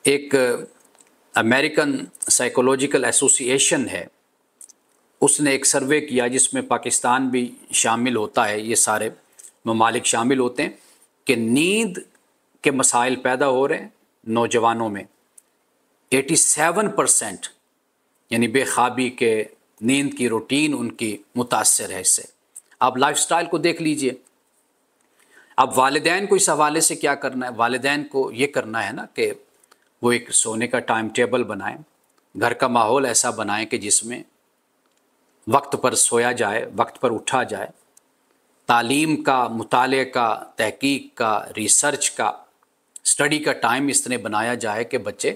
ایک American psychological ایسوسی ایشن ہے، اس نے ایک سروے کیا جس میں پاکستان بھی شامل ہوتا ہے، یہ سارے ممالک شامل ہوتے ہیں کہ نیند کے مسائل پیدا ہو رہے ہیں نوجوانوں میں 87%، یعنی بے خوابی کے، نیند کی روٹین ان کی متاثر ہے اس سے۔ آپ لائف سٹائل کو دیکھ لیجئے۔ اب والدین کو اس حوالے سے کیا کرنا ہے؟ والدین کو یہ کرنا ہے نا کہ وہ ایک سونے کا ٹائم ٹیبل بنائیں، گھر کا ماحول ایسا بنائیں کہ جس میں وقت پر سویا جائے، وقت پر اٹھا جائے، تعلیم کا، مطالعے کا، تحقیق کا، ریسرچ کا، اسٹڈی کا ٹائم اس طرح بنایا جائے کہ بچے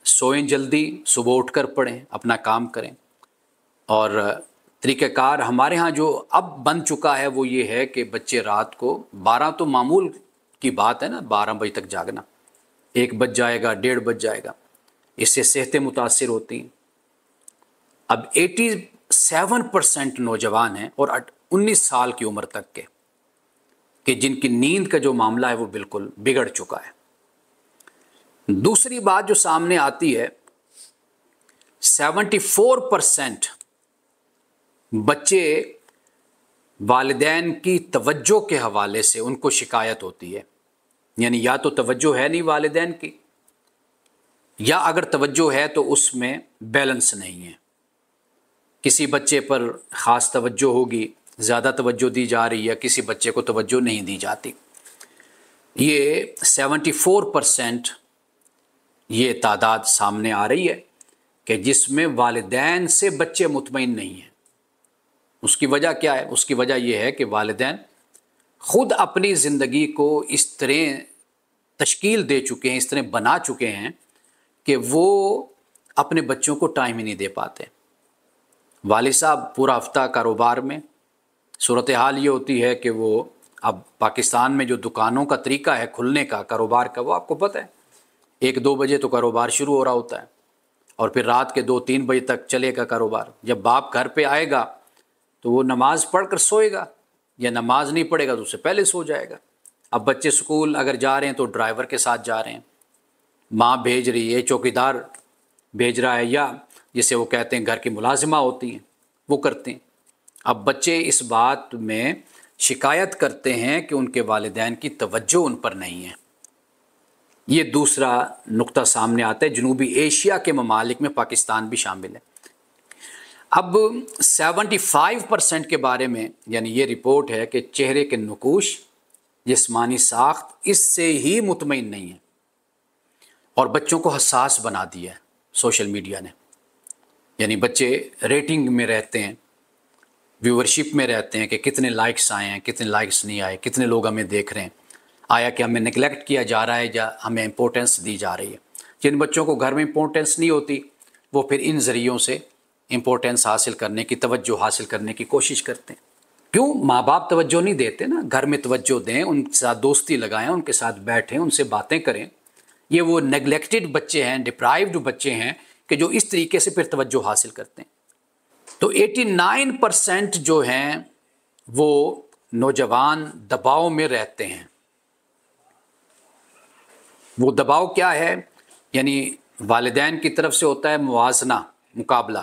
سوئیں جلدی، صبح اٹھ کر پڑھیں، اپنا کام کریں۔ اور طریقہ کار ہمارے ہاں جو اب بن چکا ہے وہ یہ ہے کہ بچے رات کو 12 تو معمول کی بات ہے نا، 12 بجے تک جاگنا، 1 بج جائے گا، 1:30 بج جائے گا، اس سے صحتیں متاثر ہوتی ہیں۔ اب 87% نوجوان ہیں اور 19 سال کی عمر تک کے کہ جن کی نیند کا جو معاملہ ہے وہ بالکل بگڑ چکا ہے۔ دوسری بات جو سامنے آتی ہے، 74% بچے والدین کی توجہ کے حوالے سے ان کو شکایت ہوتی ہے، یعنی یا تو توجہ ہے نہیں والدین کی، یا اگر توجہ ہے تو اس میں بیلنس نہیں ہے۔ کسی بچے پر خاص توجہ ہوگی، زیادہ توجہ دی جا رہی ہے، کسی بچے کو توجہ نہیں دی جاتی۔ یہ 74% یہ تعداد سامنے آ رہی ہے کہ جس میں والدین سے بچے مطمئن نہیں ہیں۔ اس کی وجہ کیا ہے؟ اس کی وجہ یہ ہے کہ والدین خود اپنی زندگی کو اس طرح تشکیل دے چکے ہیں، اس طرح بنا چکے ہیں کہ وہ اپنے بچوں کو ٹائم ہی نہیں دے پاتے۔ والد صاحب پورا ہفتہ کاروبار میں، صورتحال یہ ہوتی ہے کہ وہ اب پاکستان میں جو دکانوں کا طریقہ ہے کھلنے کا، کاروبار کا، وہ آپ کو پتہ ہے 1-2 بجے تو کاروبار شروع ہو رہا ہوتا ہے اور پھر رات کے 2-3 بجے تک چلے گا کاروبار۔ جب باپ گھر پہ آئے گا تو وہ نماز پڑھ کر سوئے گا، یا نماز نہیں پڑھے گا تو اس سے پہلے سو جائے گا۔ اب بچے سکول اگر جا رہے ہیں تو ڈرائیور کے ساتھ جا رہے ہیں، ماں بھیج رہی ہے، چوکیدار بھیج رہا ہے، یا جسے وہ کہتے ہیں گھر کی ملازمہ ہوتی ہیں وہ کرتے ہیں۔ اب بچے اس بات میں شکایت کرتے ہیں کہ ان کے والدین کی توجہ ان پر نہیں ہے۔ یہ دوسرا نقطہ سامنے آتا ہے۔ جنوبی ایشیا کے ممالک میں پاکستان بھی شامل ہے۔ اب 75% کے بارے میں، یعنی یہ رپورٹ ہے کہ چہرے کے نقوش، جسمانی ساخت، اس سے ہی مطمئن نہیں ہے، اور بچوں کو حساس بنا دیا ہے سوشل میڈیا نے۔ یعنی بچے ریٹنگ میں رہتے ہیں، ویورشپ میں رہتے ہیں کہ کتنے لائکس آئے ہیں، کتنے لائکس نہیں آئے، کتنے لوگ ہمیں دیکھ رہے ہیں، آیا کہ ہمیں نگلیکٹ کیا جا رہا ہے یا ہمیں امپورٹنس دی جا رہی ہے۔ جن بچوں کو گھر میں امپورٹنس نہیں ہوتی وہ پھر ان ذریعوں سے امپورٹنس حاصل کرنے کی، توجہ حاصل کرنے کی کوشش کرتے ہیں۔ کیوں؟ ماں باپ توجہ نہیں دیتے نا، گھر میں توجہ دیں، ان کے ساتھ دوستی لگائیں، ان کے ساتھ بیٹھیں، ان سے باتیں کریں۔ یہ وہ نیگلیکٹڈ بچے ہیں، ڈپرائیوڈ بچے ہیں کہ جو اس طریقے سے پھر توجہ حاصل کرتے ہیں۔ تو 89% جو ہیں وہ نوجوان دباؤ میں رہتے ہیں۔ وہ دباؤ کیا ہے؟ یعنی والدین کی طرف سے ہوتا ہے موازنہ، مقابلہ۔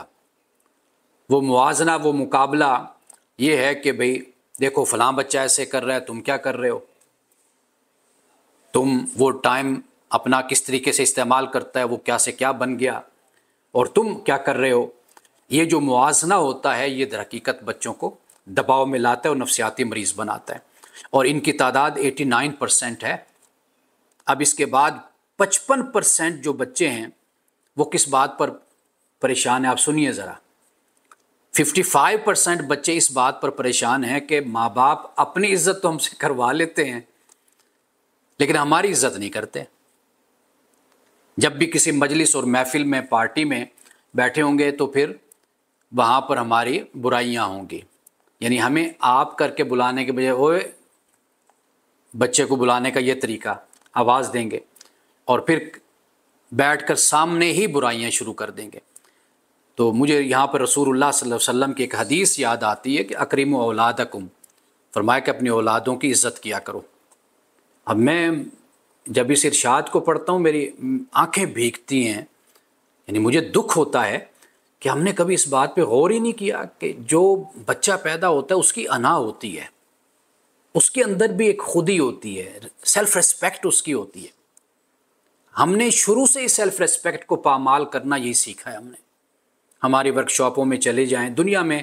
وہ موازنہ، وہ مقابلہ یہ ہے کہ بھئی دیکھو فلاں بچہ ایسے کر رہا ہے، تم کیا کر رہے ہو، تم وہ ٹائم اپنا کس طریقے سے استعمال کرتا ہے، وہ کیا سے کیا بن گیا، اور تم کیا کر رہے ہو۔ یہ جو موازنہ ہوتا ہے یہ در حقیقت بچوں کو دباؤ میں لاتا ہے اور نفسیاتی مریض بناتا ہے، اور ان کی تعداد 89% ہے۔ اب اس کے بعد 55% جو بچے ہیں وہ کس بات پر پریشان ہیں؟ آپ سنیے ذرا۔ 55% بچے اس بات پر پریشان ہیں کہ ماں باپ اپنی عزت تو ہم سے کروا لیتے ہیں لیکن ہماری عزت نہیں کرتے۔ جب بھی کسی مجلس اور محفل میں، پارٹی میں بیٹھے ہوں گے تو پھر وہاں پر ہماری برائیاں ہوں گی۔ یعنی ہمیں آپ کر کے بلانے کے بجائے اوئے بچے کو بلانے کا یہ طریقہ، آواز دیں گے اور پھر بیٹھ کر سامنے ہی برائیاں شروع کر دیں گے۔ تو مجھے یہاں پر رسول اللہ صلی اللہ علیہ وسلم کی ایک حدیث یاد آتی ہے کہ اکرموا اولادکم، فرمایا کہ اپنی اولادوں کی عزت کیا کرو۔ اب میں جب اس ارشاد کو پڑھتا ہوں میری آنکھیں بھیگتی ہیں، یعنی مجھے دکھ ہوتا ہے کہ ہم نے کبھی اس بات پہ غور ہی نہیں کیا کہ جو بچہ پیدا ہوتا ہے اس کی انا ہوتی ہے، اس کے اندر بھی ایک خودی ہوتی ہے، سیلف ریسپیکٹ اس کی ہوتی ہے۔ ہم نے شروع سے ہی سیلف ریسپیکٹ کو پامال کرنا یہی سیکھا ہے ہم نے۔ ہماری ورکشاپوں میں چلے جائیں، دنیا میں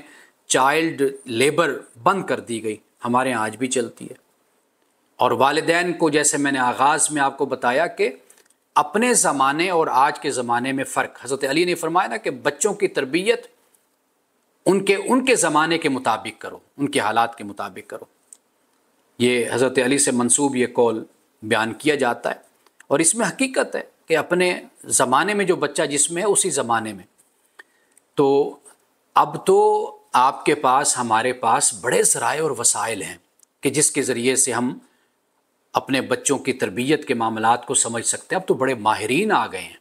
چائلڈ لیبر بند کر دی گئی، ہمارے ہاں آج بھی چلتی ہے۔ اور والدین کو، جیسے میں نے آغاز میں آپ کو بتایا کہ اپنے زمانے اور آج کے زمانے میں فرق، حضرت علی نے فرمایا نا کہ بچوں کی تربیت ان کے زمانے کے مطابق کرو، ان کے حالات کے مطابق کرو۔ یہ حضرت علی سے منسوب یہ قول بیان کیا جاتا ہے، اور اس میں حقیقت ہے کہ اپنے زمانے میں جو بچہ جس میں ہے اسی زمانے میں۔ تو اب تو آپ کے پاس، ہمارے پاس بڑے ذرائع اور وسائل ہیں کہ جس کے ذریعے سے ہم اپنے بچوں کی تربیت کے معاملات کو سمجھ سکتے ہیں۔ اب تو بڑے ماہرین آ گئے ہیں،